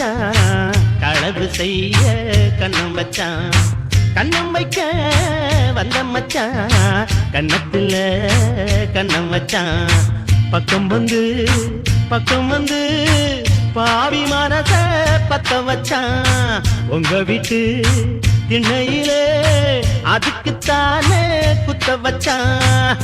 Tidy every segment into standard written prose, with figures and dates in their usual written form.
மச்சான் களவு செய்ய கண்ணம் வச்சான் கண்ணம் வைக்க வந்த மச்சான் கண்ணத்துல கண்ணம் வச்சான் பக்கம் வந்து பாவி மனச பத்த வச்சான் உங்க வீட்டு திண்ணையிலே அதுக்குத்தானே குத்த வச்சான்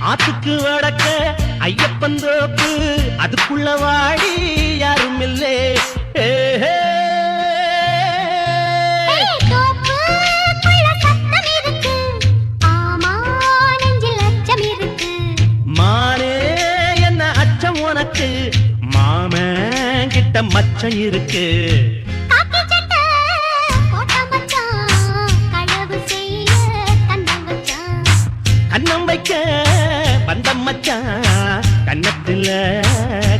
ஆத்துக்கு வடக்க ஐயப்பன் தோப்பு அதுக்குள்ள வாடி யாரும் இல்லே மானே என்ன அச்சம் உனக்கு மாமன் கிட்ட மச்சம் இருக்கு கண்ணம் வைக்க வந்த மச்சான் கண்ணத்துல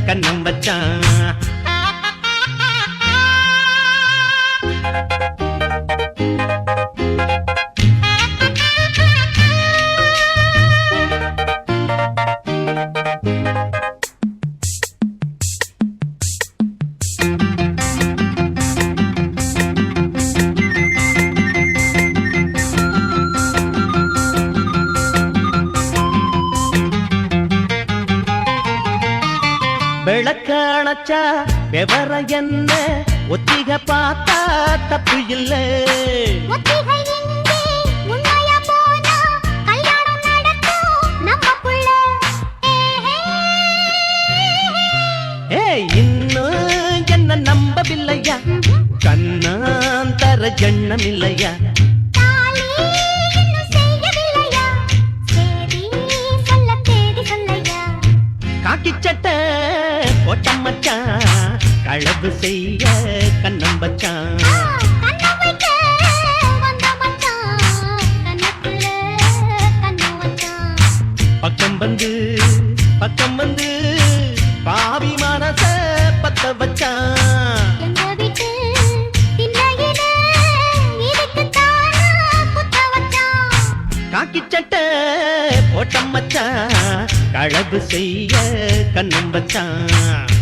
கண்ணம் வச்சான் விளக்க அணைச்சா விவர என்ன ஒத்திக பார்த்தா தப்பு இல்ல இன்னும் என்ன நம்பவில்லையா கண்ணான் தர ஜண்ணம் இல்லையா காக்கி சட்டை போட்டம் மச்சான் களவு செய்ய கண்ணம் வச்சான் பக்கம் வந்து பாவி மனச பத்த வச்சான் காக்கி சட்டை போட்டம் மச்சான் களவு செய்ய கண்ணம் வச்சான்